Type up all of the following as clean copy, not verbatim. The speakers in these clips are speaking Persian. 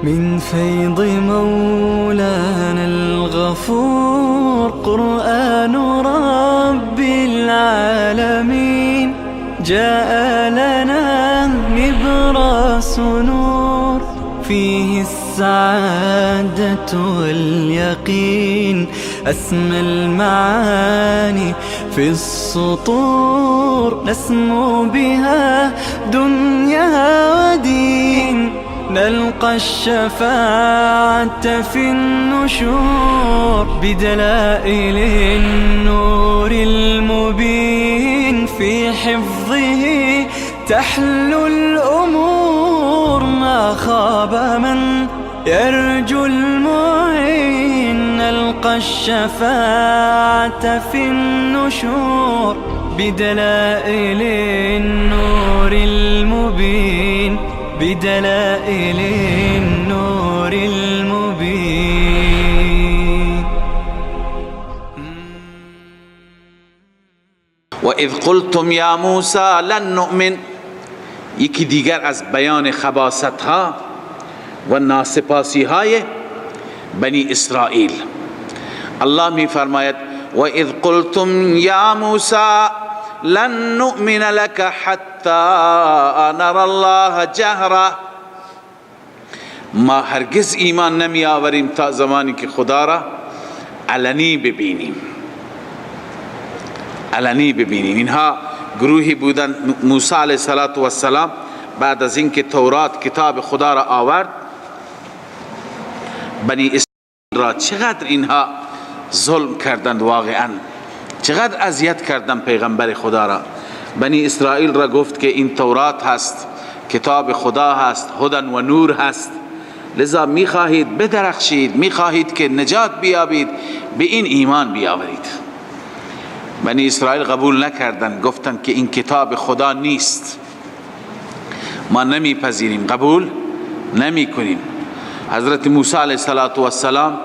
من فيض مولانا الغفور قرآن رب العالمين جاء لنا نبراس نور فيه السعادة واليقين أسمى المعاني في السطور نسمو بها دنيا ودين نلقى الشفاعة في النشور بدلائل النور المبين في حفظه تحلو الأمور ما خاب من يرجو المعين نلقى الشفاعة في النشور بدلائل النور المبين بدلائل النور المبين. وإذ قلتم يا موسى لن نؤمن، یکی دیگر از بیان خباست ها و ناسپاسی های بنی اسرائیل. الله می فرماید و اذ قلتم یا موسى لن نؤمن لك حتى نرى الله جهرا، ما هرگز ایمان نمی آوریم تا زمانی که خدا را علنی ببینیم. علنی ببینیم. اینها گروهی بودند. موسی علیه السلام بعد از اینکه تورات کتاب خدا را آورد، بنی اسرائیل را چقدر اینها ظلم کردند، واقعا چقدر اذیت کردند پیغمبر خدا را. بنی اسرائیل را گفت که این تورات هست، کتاب خدا هست، هدى و نور هست، لذا میخواهید بدرخشید، میخواهید که نجات بیابید، به این ایمان بیاورید. بنی اسرائیل قبول نکردند، گفتند که این کتاب خدا نیست، ما نمیپذیریم، قبول نمی کنیم. حضرت موسی علیه السلام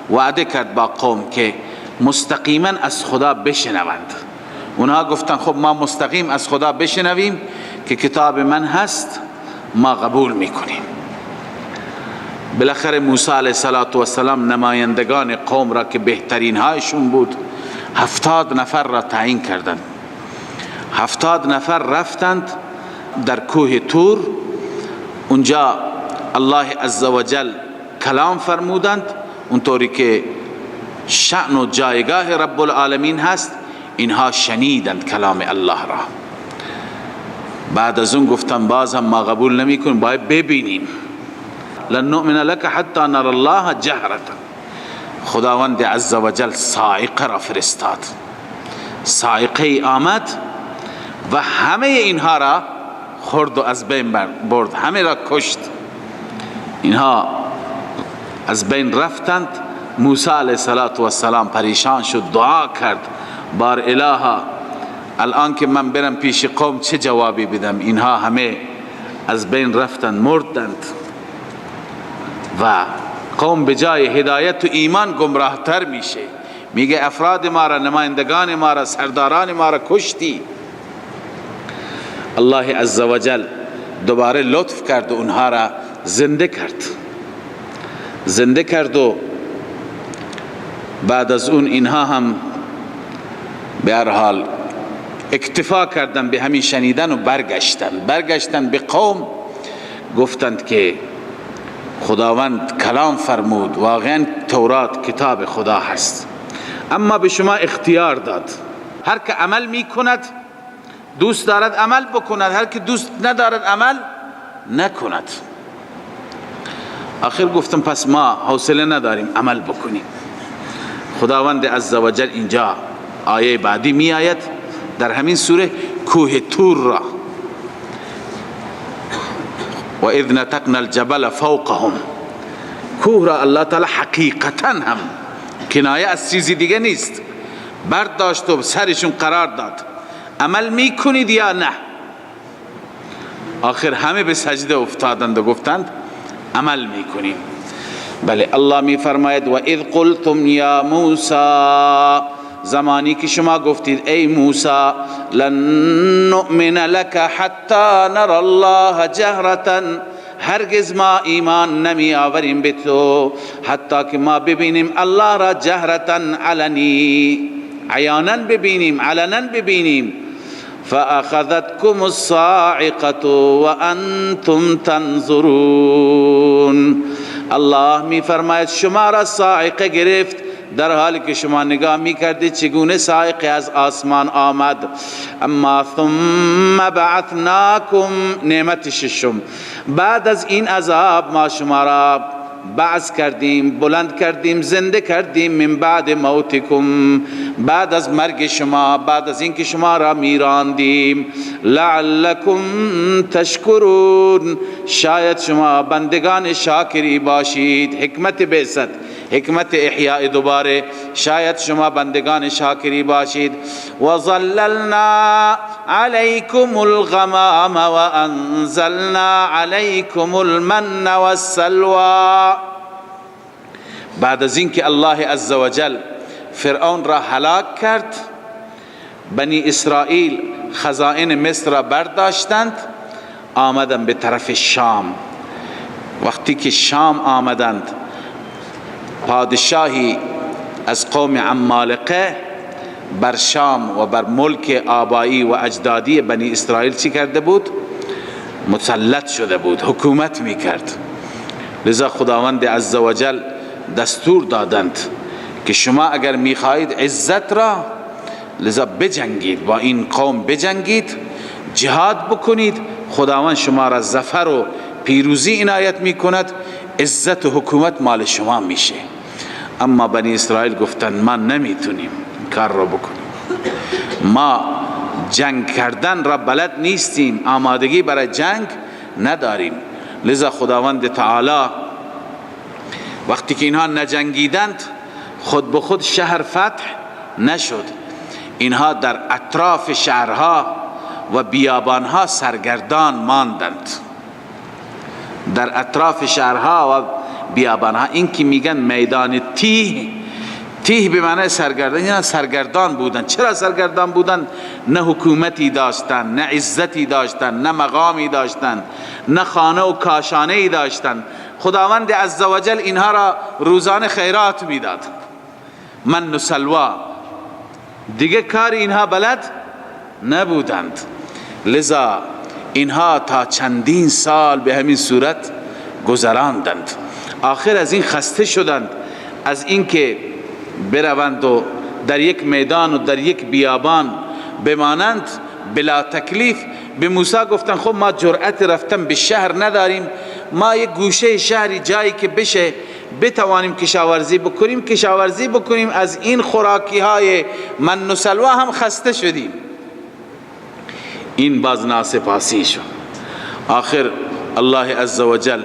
وعده کرد با قوم که مستقیما از خدا بشنوند. اونها گفتن خب ما مستقیم از خدا بشنویم که کتاب من هست، ما قبول میکنیم. بالاخره موسی علیه السلام نمایندگان قوم را که بهترین هایشون بود 70 نفر را تعیین کردند. 70 نفر رفتند در کوه طور، اونجا الله عزوجل کلام فرمودند، اونطوری که شأن و جایگاه رب العالمین هست، اینها شنیدند کلام الله را. بعد از اون گفتن باز هم ما قبول نمی کنیم، باید ببینیم. لن نؤمن لك حتى نرى الله جهرة. خداوند عزوجل صاعقه را فرستاد، صاعقه آمد و همه اینها را خورد و از بین برد، همه را کشت. اینها از بین رفتند. موسی علیه السلام پریشان شد، دعا کرد بار الها الان که من برم پیش قوم چه جوابی بدم؟ اینها همه از بین رفتند، مردند و قوم به جای هدایت و ایمان گمراه تر میشه. میگه افراد ما را، نمایندگان ما را، سرداران ما را کشتی. الله عزوجل دوباره لطف کرد و اونها را زنده کرد و بعد از اون اینها هم به هر حال اکتفا کردن به همین شنیدن و برگشتن به قوم، گفتند که خداوند کلام فرمود، واقعا تورات کتاب خدا هست، اما به شما اختیار داد، هر که عمل می کند دوست دارد عمل بکند، هر که دوست ندارد عمل نکند. آخر گفتم پس ما حوصله نداریم عمل بکنیم. خداوند عزوجل اینجا آیه بعدی می آید در همین سوره، کوه طور را و اذ نتقنا الجبل فوقهم، کوه را الله تعالی حقیقتا هم کنایه از چیزی دیگه نیست برداشت و سرشون قرار داد. عمل می کنید یا نه؟ آخر همه به سجده افتادند و گفتند عمل می کنیم. بله، الله می فرماید و اذ قلتم یا موسی، زمانی که شما گفتید ای موسی لن نؤمن لك حتى نرى الله جهرة، هرگز ما ایمان نمی آوریم به تو حتی که ما ببینیم الله را جهرتا علنی، عیانا ببینیم، علنا ببینیم. فاخذتكم الصاعقه وانتم تنظرون. الله می فرماید شما را صاعقه گرفت در حالی که شما نگاه می کردید چگونه صاعقه از آسمان آمد. اما ثم بعثناکم، نعمت ششم، بعد از این عذاب ما شما را بعث کردیم، بلند کردیم، زنده کردیم. من بعد موتکم، بعد از مرگ شما، بعد از اینکه شما را میراندیم. لعلکم تشکرون، شاید شما بندگان شاکری باشید. حکمت بعثت، حکمت احیاء دوباره، شاید شما بندگان شاکری باشید. وظللنا علیکم الغمام وانزلنا علیکم المن والسلوى. بعد از اینکه الله عزوجل فرعون را هلاک کرد، بنی اسرائیل خزائن مصر را برداشتند، آمدند به طرف شام. وقتی که شام آمدند، پادشاهی از قوم عمالقه بر شام و بر ملک آبایی و اجدادی بنی اسرائیل چی کرده بود؟ مسلط شده بود، حکومت می کرد. لذا خداوند عزوجل دستور دادند که شما اگر می خواهید عزت را، لذا بجنگید، با این قوم بجنگید، جهاد بکنید، خداوند شما را ظفر و پیروزی عنایت می کند، عزت و حکومت مال شما میشه. اما بنی اسرائیل گفتن ما نمیتونیم کار را بکنیم، ما جنگ کردن را بلد نیستیم، آمادگی برای جنگ نداریم. لذا خداوند تعالی وقتی که اینها نجنگیدند، خود به خود شهر فتح نشد. اینها در اطراف شهرها و بیابانها سرگردان ماندند، در اطراف شهرها و بیابانها. این که میگن میدان تیه، تیه به معنی سرگردان، اینا سرگردان بودن. چرا سرگردان بودن؟ نه حکومتی داشتن، نه عزتی داشتن، نه مقامی داشتن، نه خانه و کاشانه‌ای داشتن. خداوند عزوجل اینها را روزانه خیرات میداد، من و سلوا، دیگه کار اینها بلد نبودند. لذا اینها تا چندین سال به همین صورت گذراندند. آخر از این خسته شدند، از اینکه بروند و در یک میدان و در یک بیابان بمانند بلا تکلیف. به موسی گفتن خب ما جرأت رفتن به شهر نداریم، ما یک گوشه شهری جایی که بشه بتوانیم کشاورزی بکنیم، کشاورزی بکنیم، از این خوراکی های من و سلوا هم خسته شدیم. این باز ناسپاسی شد. آخر الله عزوجل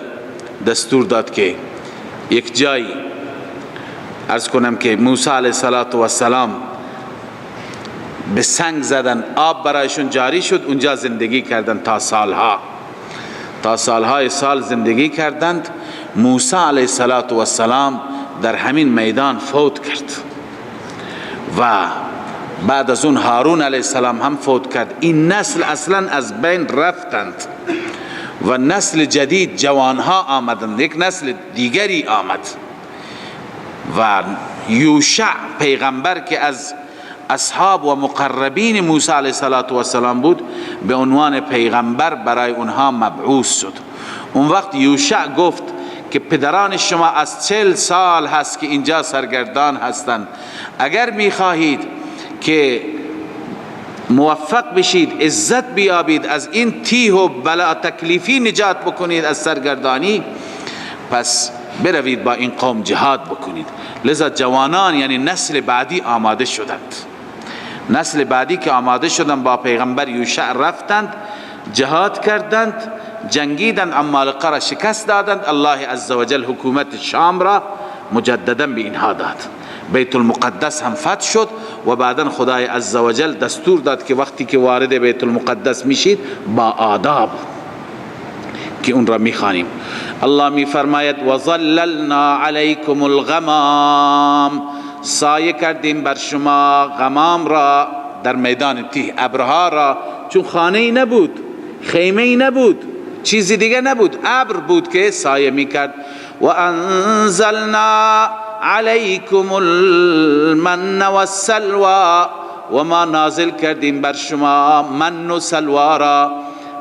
دستور داد که یک جایی، عرض کنم که موسی علیه السلام به سنگ زدن، آب برایشون جاری شد، اونجا زندگی کردن تا سالهای سال زندگی کردند. موسی علیه السلام در همین میدان فوت کرد و بعد از اون هارون علیه السلام هم فوت کرد. این نسل اصلا از بین رفتند و نسل جدید، جوانها آمدند، یک نسل دیگری آمد و یوشع پیغمبر که از اصحاب و مقربین موسی علیه السلام بود، به عنوان پیغمبر برای اونها مبعوث شد. اون وقت یوشع گفت که پدران شما از 40 سال هست که اینجا سرگردان هستند، اگر میخواهید که موفق بشید، عزت بیابید، از این تیه و بلا تکلیفی نجات بکنید، از سرگردانی، پس بروید با این قوم جهاد بکنید. لذا جوانان یعنی نسل بعدی آماده شدند. نسل بعدی که آماده شدند با پیغمبر یوشع رفتند، جهاد کردند، جنگیدند، عمالقه را شکست دادند. الله عزوجل حکومت شام را مجددا به اینها داد. بیت المقدس هم فتح شد و بعدا خدای عزوجل دستور داد که وقتی که وارد بیت المقدس میشید با آداب که اون را میخوانیم. الله میفرماید وظللنا علیکم الغمام، سایه کردیم بر شما غمام را در میدان تیه، ابرها را، چون خانه ای نبود، خیمه ای نبود، چیزی دیگه نبود، ابر بود که سایه میکرد. و انزلنا علیکم المن و السلوى، و ما نازل کردیم بر شما من و سلوا را.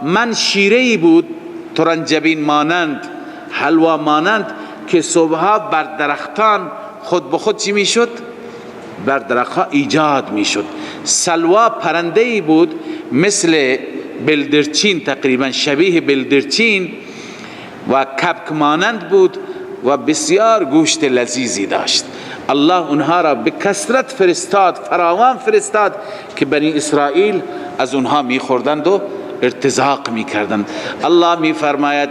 من شیره‌ای بود ترنجبین مانند، حلوا مانند که صبحها بر درختان خود به خود چی میشد؟ بر درختها ایجاد میشد. سلوا پرنده‌ای بود مثل بلدرچین، تقریبا شبیه بلدرچین و کبک مانند بود و بسیار گوشت لذیذی داشت. الله اونها را به کثرت فرستاد، فراوان فرستاد که بنی اسرائیل از اونها میخوردند و ارتزاق میکردند. الله میفرماید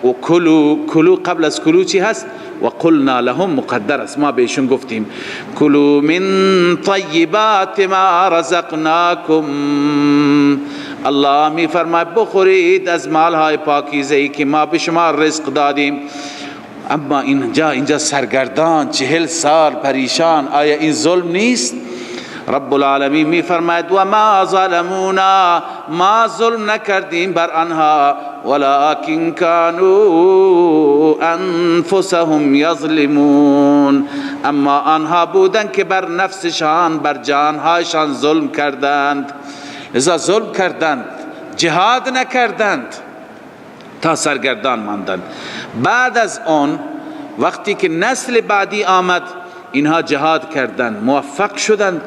و کلو قبل از کلو چی هست؟ و قلنا لهم مقدر است، ما بهشون گفتیم کلوا من طیبات ما رزقناکم. الله میفرماید بخورید از مالهای پاکیزه ای که ما به شما رزق دادیم. اما اینجا سرگردان 40 سال پریشان، آیا این ظلم نیست؟ رب العالمین می فرماید و ما ظلمونا، ما ظلم نکردیم بر آنها، ولکن کانوا انفسهم یظلمون، اما آنها بودند که بر نفسشان، بر جانهایشان ظلم کردند. لذا ظلم کردند، جهاد نکردند تا سرگردان ماندند. بعد از اون وقتی که نسل بعدی آمد اینها جهاد کردند، موفق شدند.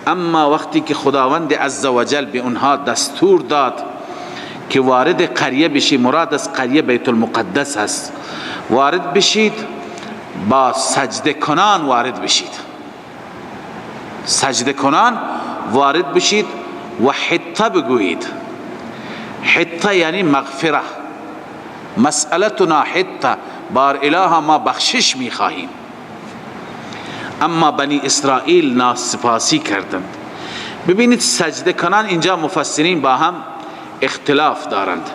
اما وقتی که خداوند عزوجل به اونها دستور داد که وارد قریه بشید، مراد از قریه بیت المقدس است، وارد بشید با سجده کنان وارد بشید، سجده کنان وارد بشید و حطه بگویید. حطه یعنی مغفره، مسئلتنا حطه، بار اله ما بخشش میخواهیم. اما بنی اسرائیل ناسپاسی کردند. ببینید سجده کنان، اینجا مفسرین با هم اختلاف دارند.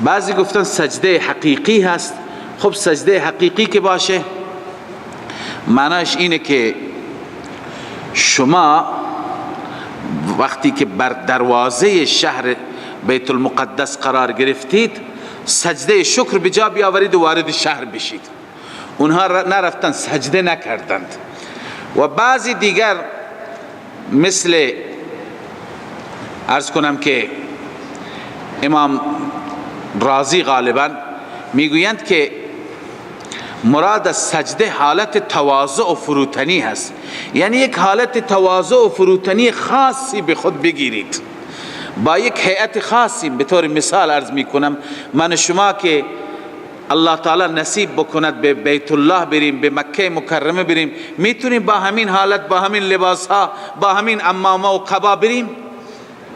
بعضی گفتن سجده حقیقی هست. خب سجده حقیقی که باشه معناش اینه که شما وقتی که بر دروازه شهر بیت المقدس قرار گرفتید سجده شکر به جا بیاورید و وارد شهر بشید. اونها نرفتن سجده نکردند. و بعضی دیگر مثل عرض کنم که امام رازی غالبا میگویند که مراد از سجده حالت تواضع و فروتنی هست، یعنی یک حالت تواضع و فروتنی خاصی به خود بگیرید، با یک هیئت خاصی. به طور مثال عرض میکنم، من شما که الله تعالی نصیب بکند به بیت الله بریم، به مکه مکرمه بریم، میتونیم با همین حالت، با همین لباس ها، با همین عمامه و قبا بریم؟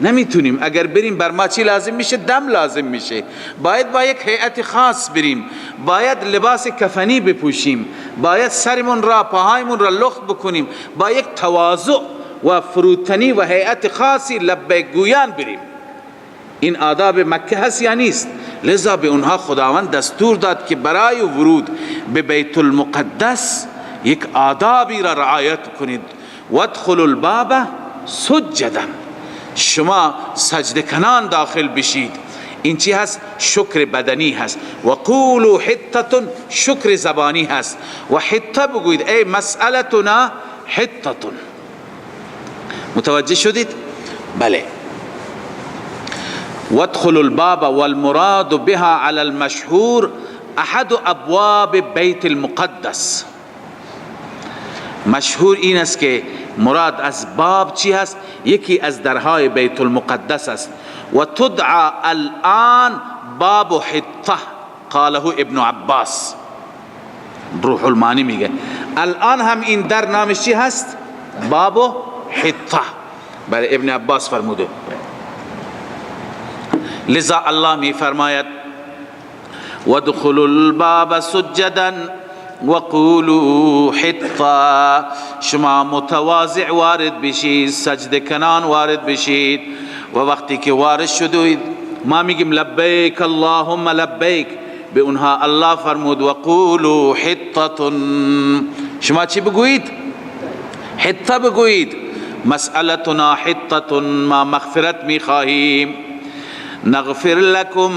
نمیتونیم. اگر بریم بر ما چی لازم میشه؟ دم لازم میشه. باید با یک هیئت خاص بریم، باید لباس کفنی بپوشیم، باید سرمون را، پاهایمون را لخت بکنیم، با یک تواضع و فروتنی و هیئت خاصی لبیک گویان بریم. این آداب مکه هست یا نیست؟ لذا به اونها خداوند دستور داد که برای ورود به بیت المقدس یک آدابی را رعایت کنید. وادخلوا الباب سجدا، شما سجده کنان داخل بشید. این چی هست؟ شکر بدنی هست. و قولوا حطة، شکر زبانی هست. و حطه بگوید ای مسئلتنا حطة. متوجه شدید؟ بله. وادخلوا الباب والمراد بها على المشهور احد ابواب بیت المقدس. مشهور این است که مراد از باب چی هست؟ یکی از درهای بیت المقدس است. و تدعى الان باب حطه، قاله ابن عباس. روح المانی میگه الان هم این در نامش چی هست؟ باب حطه. برای ابن عباس فرموده. لذا الله می فرماید وادخلوا الباب سجدا وقولوا حطة، شما متواضع وارد بشید، سجده کنان وارد بشید. و وقتی که وارد شدید ما میگیم لبیک اللهم لبیک، به اونها الله فرمود وقولوا حطة، شما چی بگویید؟ حطه بگویید. مسئلتنا حطة، ما مغفرت میخواهیم. نغفر لكم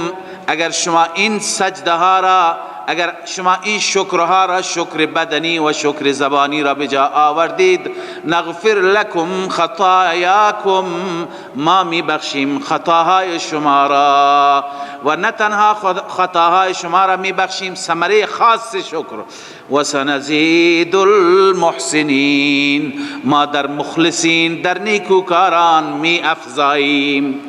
اگر شما این سجده ها را، اگر شما این شکرها را، شکر بدنی و شکر زبانی را به جا آوردید، نغفر لکم خطایاکم، ما می بخشیم خطاهای شما را، و نه تنها خطاهای شما را می بخشیم، ثمره خاص شکر، و سنزید المحسنین، ما در مخلصین، در نیکوکاران می افزاییم،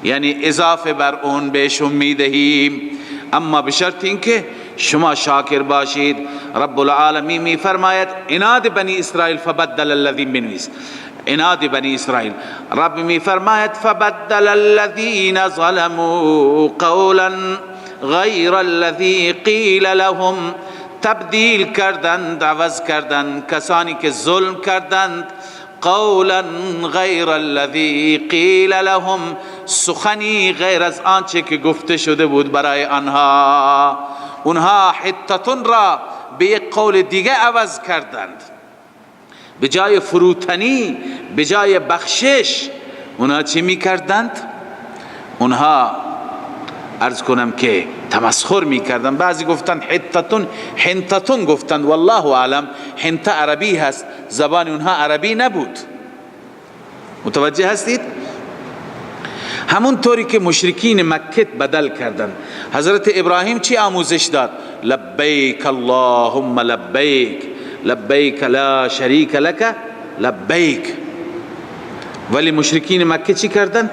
یعنی اضافه بر اون بهشون می دهیم، اما به شرط اینکه شما شاکر باشید. رب العالمین می فرماید عناد بنی اسرائیل فبدل الذین، بنویس عناد بنی اسرائیل، رب می فرماید فبدل الذین ظلموا قولا غیر الذی قیل لهم، تبدیل کردند، عوض کردند کسانی که ظلم کردند، قولا غیر الذی قیل لهم، سخنی غیر از آنچه که گفته شده بود برای آنها، اونها حتتون را به یک قول دیگه عوض کردند، به جای فروتنی، به جای بخشش، اونها چی می کردند؟ اونها عرض کنم که تمسخر می کردن. بعضی گفتند حتتون، حنتتون گفتند، والله اعلم حنت عربی هست، زبان اونها عربی نبود. متوجه هستید؟ همون طوری که مشرکین مکه بدل کردن. حضرت ابراهیم چی آموزش داد؟ لبیک اللهم لبیک، لبیک لا شریک لک لبیک. ولی مشرکین مکه چی کردند؟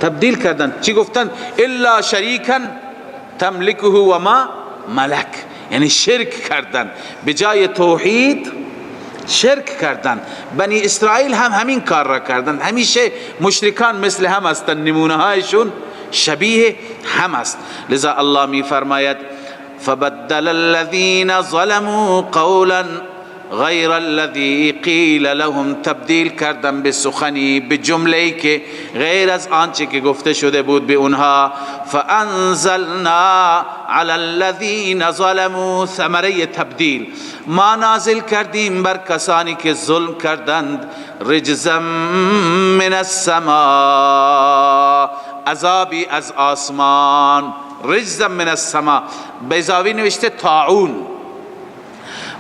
تبدیل کردند. چی گفتند؟ الا شریکا تملکه و ما ملک، یعنی شرک کردند، به جای توحید شرک کردند. بنی اسرائیل هم همین کار را کردند. همیشه مشرکان مثل هم هستند، نمونه هایشون شبیه هم است. لذا الله می فرماید فبدل الذین ظلموا قولا غیر الذی قیل لهم، تبدیل کردن به سخنی، به جمله‌ای که غیر از آنچه که گفته شده بود به اونها. فانزلنا علی الذین ظلموا، ثمره تبدیل، ما نازل کردیم بر کسانی که ظلم کردند، رجزا من السماء، عذابی از آسمان، رجزا من السماء، بیضاوی نوشته طاعون،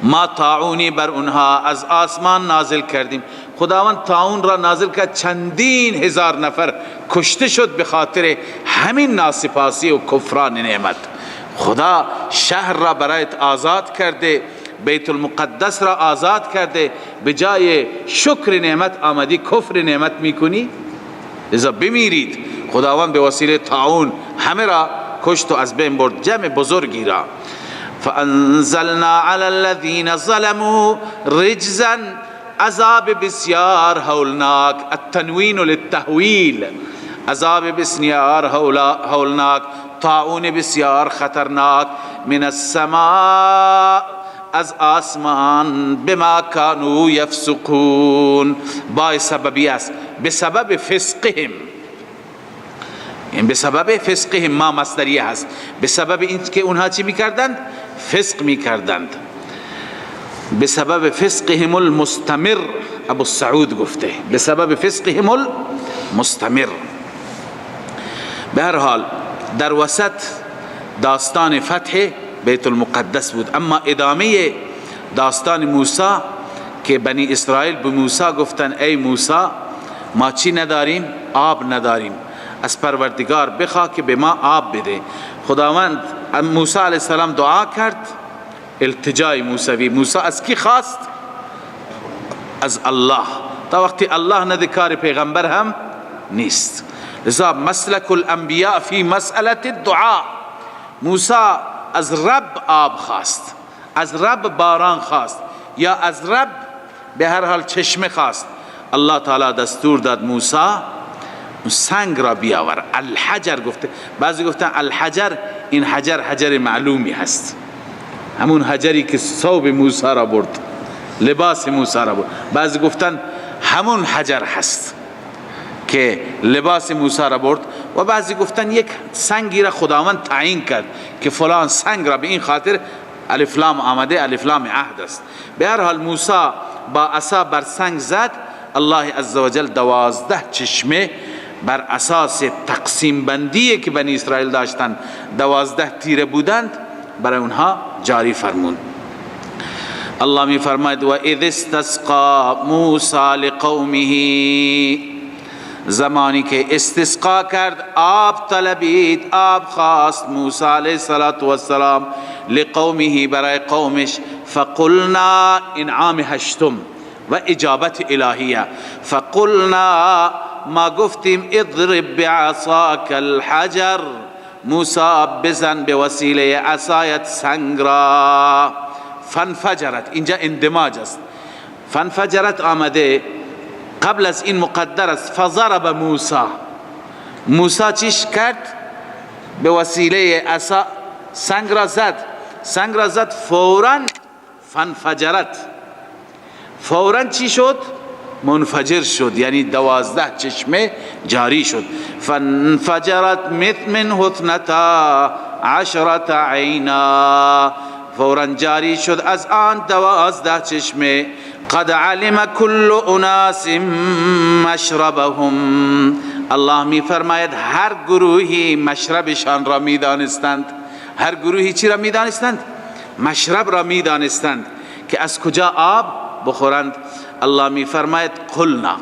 ما طاعونی بر اونها از آسمان نازل کردیم. خداوند طاعون را نازل کرد، چندین هزار نفر کشته شد به خاطر همین ناسپاسی و کفران نعمت. خدا شهر را برایت آزاد کرده، بیت المقدس را آزاد کرده، به جای شکر نعمت آمدی کفر نعمت میکنی؟ لذا بمیرید. خداوند به وسیله طاعون همه را کشت و از بین برد، جمع بزرگی را. فانزلنا علی الذین ظلموا رجزا، عذاب بسیار هولناک، التنوین للتهویل، عذاب بسیار هولناک، طاعون بسیار خطرناک، من السماء، از آسمان، بما کانوا یفسقون، با سببی است، به سبب فسقهم، این به سبب فسقهم، ما مصدریه هست، به سبب این که اونها چی میکردند؟ فسق میکردند. به سبب فسقهم المستمر، ابو سعود گفته به سبب فسقهم المستمر. به هر حال در وسط داستان فتح بیت المقدس بود، اما ادامه داستان موسی که بنی اسرائیل به موسی گفتن ای موسی ما چی نداریم؟ آب نداریم، از پروردگار بخوا که به ما آب بده. خداوند موسی علیه السلام دعا کرد، التجای موسوی. موسی از کی خواست؟ از الله. تا وقتی الله نده کار پیغمبر هم نیست. لذا مسلک الانبیاء فی مسئله الدعاء. موسی از رب آب خواست، از رب باران خواست، یا از رب به هر حال چشمه خواست. الله تعالی دستور داد موسی سنگ را بیاور. الحجر گفته، بعضی گفتن الحجر، این حجر حجر معلومی هست، همون حجری که ثوب موسی را برد، لباس موسی را برد. بعضی گفتن همون حجر هست که لباس موسی را برد، و بعضی گفتن یک سنگی را خداوند تعیین کرد که فلان سنگ را به این خاطر الف لام آمده، الف لام عهد است. به هر حال موسی با عصا بر سنگ زد، الله عزوجل 12 چشمه بر اساس تقسیم بندی که بنی اسرائیل داشتن 12 تیره بودند برای اونها جاری فرمود. الله می فرماید و اذ استسقا موسی لقومه، زمانی که استسقا کرد، آب طلبید، آب خواست موسی علیه السلام لقومه، برای قومش. فقلنا، انعام هشتم و اجابت الهیه، فقلنا، ما گفتیم اضرب بعصاک الحجر، موسی بزن به وسیله عصایت سنگ را. فانفجرت، اینجا اندماج است، فانفجرت آمده، قبل از این مقدر است فضرب موسی. موسی چیش کرد؟ به وسیله عصا سنگ را زد، فوراً فانفجرت، فوراً چی شد؟ منفجر شد، یعنی 12 چشمه جاری شد. فانفجرت من 12 عینا، فوراً جاری شد از آن 12 چشمه. قد علم كل اناس مشربهم، الله می فرماید هر گروهی مشربشان را می دانستند. هر گروهی چی را می دانستند؟ مشرب را می دانستند که از کجا آب بخورند. الله می فرماید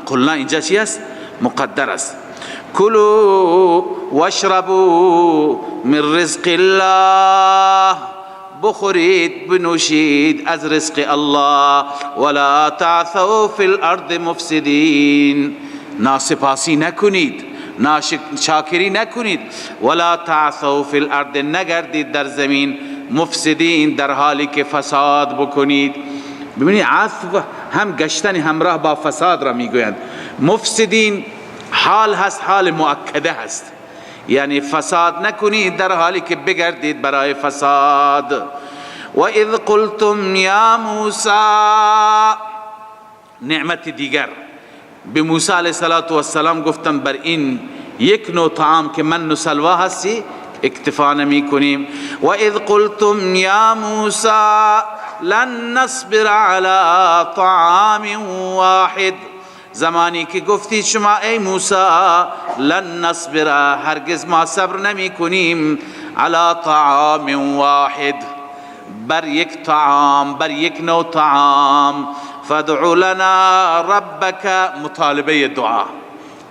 قلنا اینجا چی است؟ مقدر است. کلوا واشربوا من رزق الله، بخورید بنوشید از رزق الله. ولا تعثوا فی الارض مفسدین، ناسپاسی نکنید، ناشکری نکنید. ولا تعثوا فی الارض، نگردید در زمین، مفسدین، در حالی که فساد بکنید. ببینید عثو هم گشتن همراه با فساد را میگویند. مفسدین حال هست، حال مؤکده هست، یعنی فساد نکنید در حالی که بگردید برای فساد. و اذ قلتم یا موسی، نعمت دیگر به موسی علیه السلام گفتم بر این یک نوع طعام که من و سلوا هستی اکتفا نمی کنیم. و اذ قلتم یا موسی لن نصبر على طعام واحد، زمانی که گفتید شما ای موسی لن نصبر، هرگز ما صبر نمی کنیم، علی طعام واحد، بر یک طعام، بر یک نوع طعام. فادع لنا ربک، مطالبه دعا،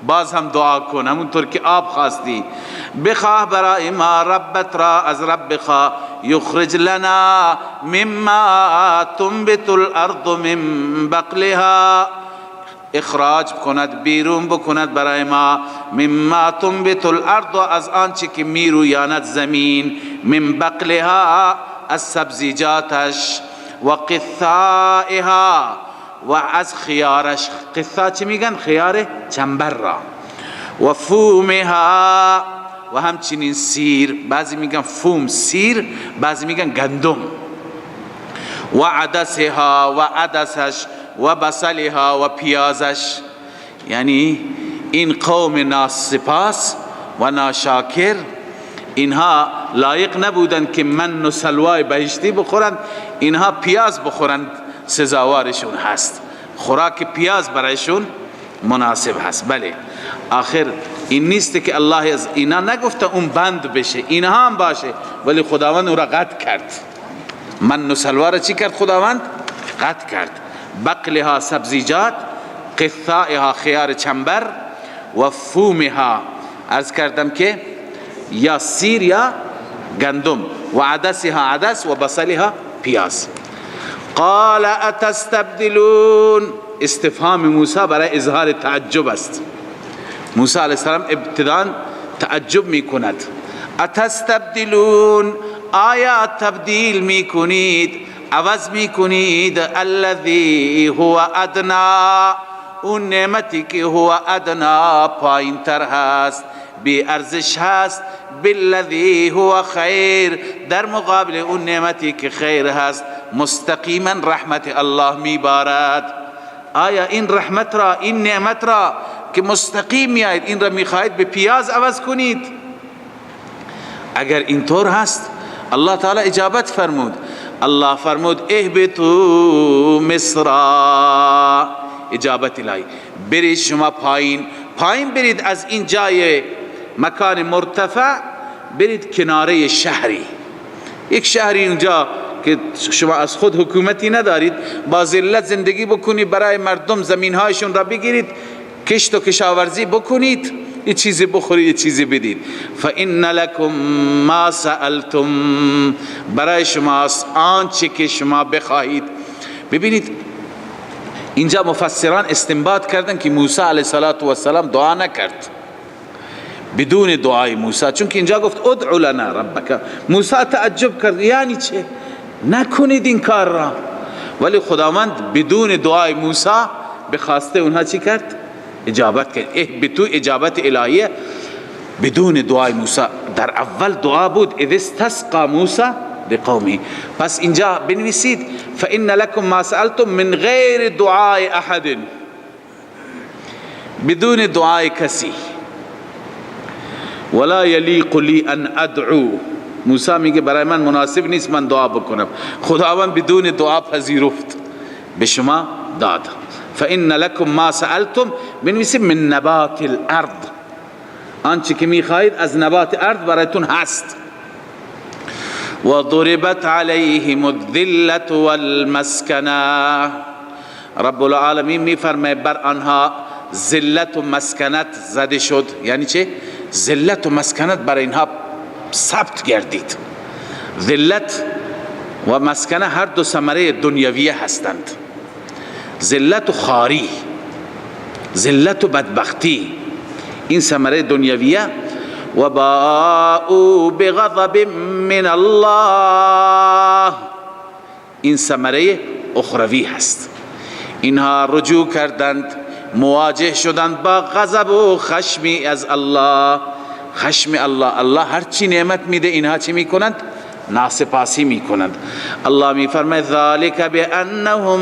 باز هم دعا کن، همونطور که آب خواستی، بخواه برای ما ربت را، از رب بخواه. یخرج لنا مما تنبت الارض من بقلها، اخراج کند، بیرون بکند برای ما، مما تنبت الارض، از آنچه که میرویاند زمین، من بقلها، از سبزیجاتش، و قثائها، و از خیارش. قثا چی میگن؟ خیار چنبر را. و فومها، و همچنین سیر، بعضی میگن فوم سیر، بعضی میگن گندم. و عدسها، و عدسش، و بصلها، و پیازش. یعنی این قوم ناسپاس و ناشاکر، اینها لایق نبودند که من و سلوای بهشتی بخورند، اینها پیاز بخورند، سزاوارشون هست، خوراک پیاز برایشون مناسب هست. بله، آخر این نیست که الله از اینا نگفته اون بند بشه، اینها هم باشه، ولی خداوند او را قطع کرد. من و سلوا را چی کرد خداوند؟ قطع کرد. بقلها سبزیجات، قثائها خیار چنبر، و فومها عرض کردم که یا سیر یا گندم، و عدسها عدس، و بصلها پیاز. قال اتستبدلون، استفهام موسی برای اظهار تعجب است. موسی علیه السلام ابتداء تعجب می کند. اتستبدلون، آیا تبدیل می کنید، عوض می کنید، الذی هو ادنا، اون نعمتی که هو ادنا پایین تر هست، بی ارزش هست، بالذی هو خیر، در مقابل اون نعمتی که خیر هست، مستقیما رحمت الله میبارد. آیا این رحمت را، این نعمت را که مستقیم میاید، این را میخواهید به پیاز عوض کنید؟ اگر اینطور هست الله تعالی اجابت فرمود. الله فرمود اهبطوا مصر، اجابت الهی، برید شما پایین، پایین برید از این جای مکان مرتفع، برید کناره شهری، یک شهری اونجا که شما از خود حکومتی ندارید، با ذلت زندگی بکنید، برای مردم زمینهایشون را بگیرید، کشت و کشاورزی بکنید، یه چیزی بخورید، یه چیزی بدید. فإن لكم ما سألتم، برای شماست آنچه که شما بخواهید. ببینید اینجا مفسران استنباط کردن که موسی علیه السلام دعا نکرد بدون دعای موسی، چون که اینجا گفت ادعو لنا ربک. موسی تعجب کرد یعنی چه؟ نکنید این کار را. ولی خداوند بدون دعای موسی بخواسته اونها چی کرد؟ اجابت کرد. اهبطوا اجابت الهیه بدون دعای موسی. در اول دعا بود اذ استسقى موسی لقومه. پس اینجا بنویسید فإن لكم ما سألتم من غیر دعای احد، بدون دعای کسی. ولا يليق لي ان ادعو، موسی میگه برای من مناسب نیست من دعا بکنم. خداوند بدون دعا پذیرفت، به شما داد. فإن لكم ما سألتم، بنویسید من نبات الارض، آنچه که میخواهید از نبات ارض برایتون هست. و ضربت علیهم الذلة والمسکنه، رب العالمین میفرماید بر آنها ذلت و مسکنت زده شد. یعنی چه؟ ذلت و مسکنت برای اینها ثبت گردید. ذلت و مسکنه هر دو ثمره دنیویه هستند. ذلت و خاری، ذلت و بدبختی، این ثمره دنیویه. و باءوا بغضب من الله، این ثمره اخروی هست. اینها رجوع کردند، مواجه شدند با غضب و خشمی از الله. خشم الله، الله هر چی نعمت میده اینها چی میکنند؟ ناسپاسی میکنند. الله میفرماید ذالک بانهم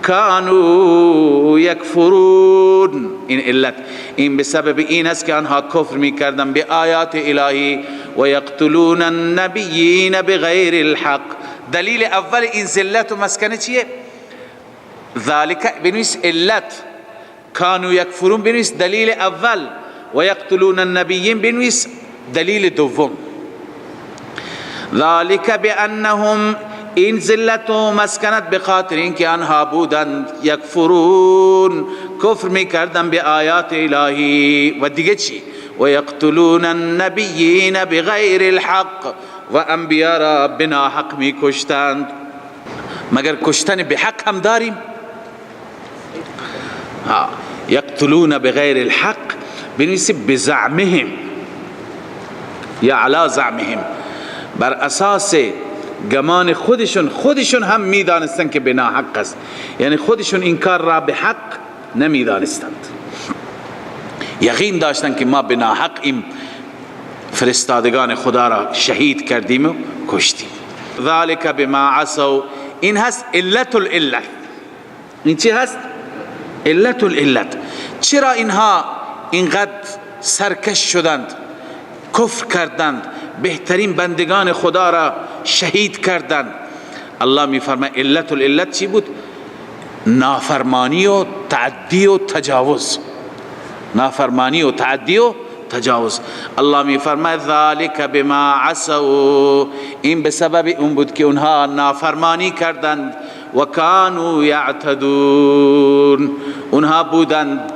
كانوا یکفرون، این علت، این بسبب این است که آنها کفر میکردند به آیات الهی. و یقتلون النبیین بغیر الحق. دلیل اول این ذلت و مسکنه چیه؟ ذالک بنویس علت، كانوا یکفرون بنویس دلیل اول، و یقتلون النبیین بنویس دلیل دوم. ذالک بانهم، این ذلت و مسکنت به خاطر اینکه آنها بودند یکفرون، کفر میکردن به آیات الهی. و دیگه چی؟ و یقتلون النبیین بغیر الحق، و انبیا را بنا حق میکشتند. مگر کشتن به حق هم داریم؟ یقتلون بغیر الحق بنویسی بزعمهم یا علی زعمهم، بر اساس گمان خودشون هم میدانستند که به ناحق است، یعنی خودشون این کار را به حق نمیدانستند، یقین داشتند که ما به ناحق این فرستادگان خدا را شهید کردیم و کشتیم. ذالک بما عصوا، این هست علت العلت. این چی هست؟ علت العلت. چرا اینها اینقدر سرکش شدند، کفر کردند، بهترین بندگان خدا را شهید کردند؟ الله میفرماید علت العلت چی بود؟ نافرمانی و تعدی و تجاوز. نافرمانی و تعدی و تجاوز. الله میفرماید ذالک بما عصوا، این به سبب اون بود که اونها نافرمانی کردند. و کانوا یعتدون، اونها بودند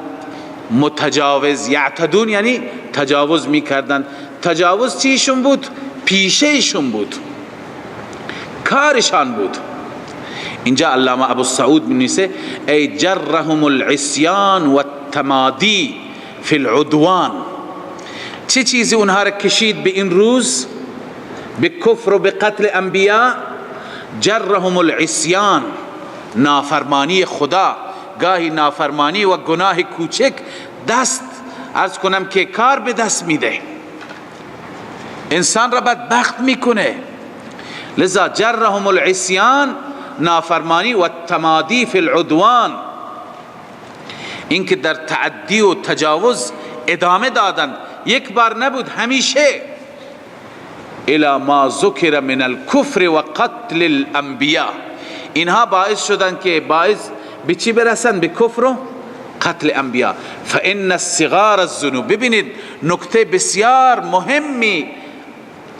متجاوز. یعتدون یعنی تجاوز میکردند. تجاوز چیشون بود؟ پیشهشون بود، کارشان بود. اینجا علامه ابو السعود می‌نویسه ای جرهم العصیان و التمادی فی العدوان. چه چیزی اونها را کشید به این روز؟ به کفر و به قتل انبیا. جرهم العصیان، نافرمانی خدا. گاهی نافرمانی و گناه کوچک دست عرض کنم که کار به دست میده، انسان را بدبخت میکنه. لذا جرهم العصیان، نافرمانی و التمادی فی العدوان، اینکه در تعدی و تجاوز ادامه دادن، یک بار نبود، همیشه. الی ما ذکر من الکفر و قتل الانبیاء، اینها باعث شدن که باعث به چی برسن؟ به کفر و قتل انبیا. فان الصغار الذنوب. ببینید نکته بسیار مهمی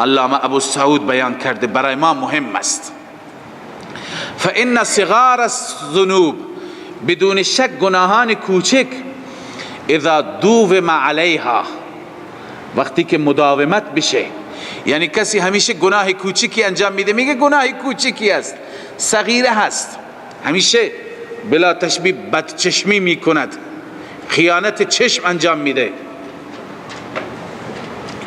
علامه ابو سعود بیان کرده، برای ما مهم است. فان صغار الذنوب، بدون شک گناهان کوچک، اذا دوم علیها، وقتی که مداومت بشه، یعنی کسی همیشه گناه کوچکی انجام میده، میگه گناه کوچکی است، صغیره هست، همیشه بلا تشبیه بدچشمی میکند، خیانت چشم انجام میده،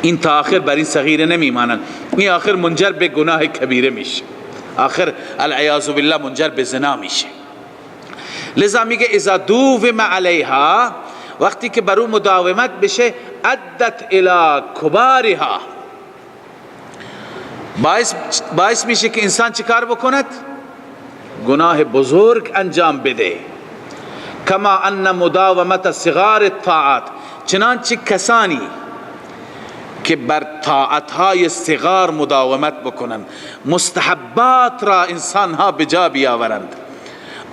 این تا آخر بر این صغیره نمیمانند، این آخر منجر به گناه کبیره میشه، آخر العیاذ بالله منجر به زنا میشه. لذا میگه اذا دوم علیها، وقتی که بر او مداومت بشه، عدت الی کبارها، باعث میشه که انسان چیکار بکند؟ گناه بزرگ انجام بده. کما ان مداومت صغار الطاعات، چنانچه کسانی که بر طاعتهای صغار مداومت بکنند، مستحبات را انسان ها بجا بیاورند،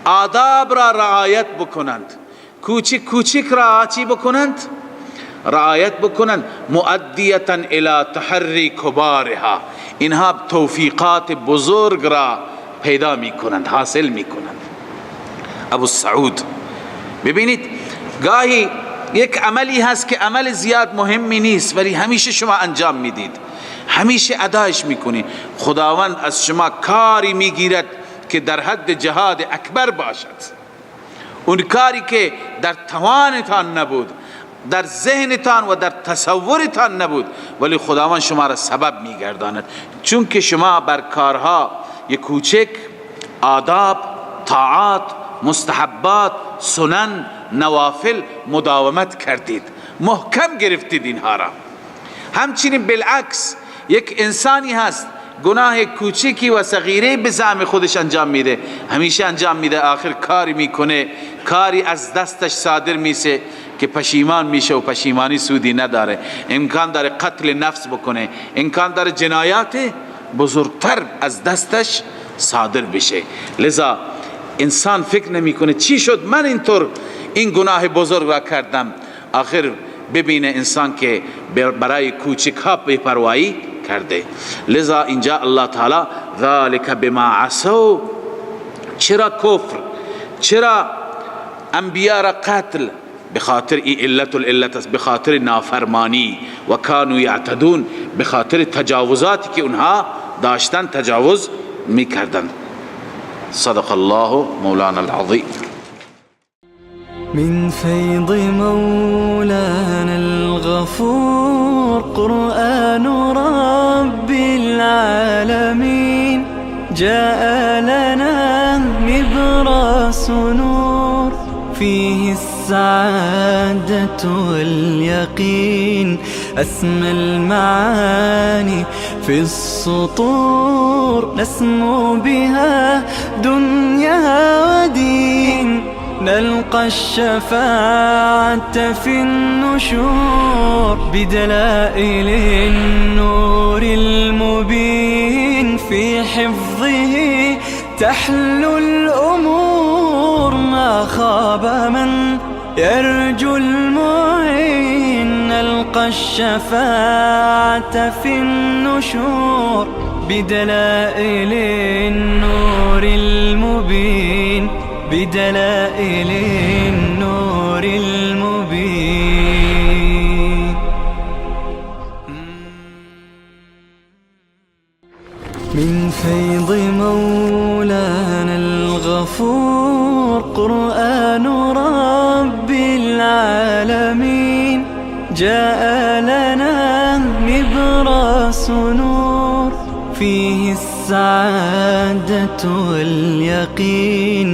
آداب را رعایت بکنند، کوچک کوچک را چی بکنند؟ رعایت بکنند، مؤدیتا الی تحری کبارها، اینها توفیقات بزرگ را پیدا میکنند، حاصل میکنند. ابو سعود، ببینید گاهی یک عملی هست که عمل زیاد مهمی نیست ولی همیشه شما انجام میدید، همیشه ادایش میکنید، خداوند از شما کاری میگیرد که در حد جهاد اکبر باشد، اون کاری که در توانتان نبود، در ذهنتان و در تصورتان نبود، ولی خداوند شما را سبب میگرداند، چون که شما بر کارها یک کوچک، آداب، طاعات، مستحبات، سنن، نوافل مداومت کردید، محکم گرفتید اینها را. همچنین بالعکس یک انسانی هست گناه کوچکی و صغیره به زعم خودش انجام میده، همیشه انجام میده، آخر کاری میکنه، کاری از دستش صادر میشه که پشیمان میشه و پشیمانی سودی نداره، امکان داره قتل نفس بکنه، امکان داره جنایات بزرگتر از دستش صادر بشه. لذا انسان فکر نمیکنه چی شد من اینطور این گناه بزرگ را کردم، آخر ببینه انسان که برای کوچک ها بی‌پروایی کرده. لذا اینجا الله تعالی ذالک بما عصوا، چرا کفر، چرا انبیا را قتل؟ بخاطر این علت است، بخاطر نافرمانی، و کانوا یعتدون، بخاطر تجاوزاتی که اونها داشتن تجاوز میکردن. صدق الله مولانا العظیم. من فيض مولانا الغفور قرآن رب العالمين، جاء لنا نبراس نور فيه السعادة واليقين، أسمى المعاني في السطور، نسمو بها دنيا ودين، نلقى الشفاعة في النشور، بدلائل النور المبين، في حفظه تحلو الأمور، ما خاب من يرجو المعين، نلقى الشفاعة في النشور، بدلائل النور المبين، بدلائل النور المبين. من فيض مولانا الغفور قرآن رب العالمين، جاء لنا نبراس نور فيه السعادة واليقين.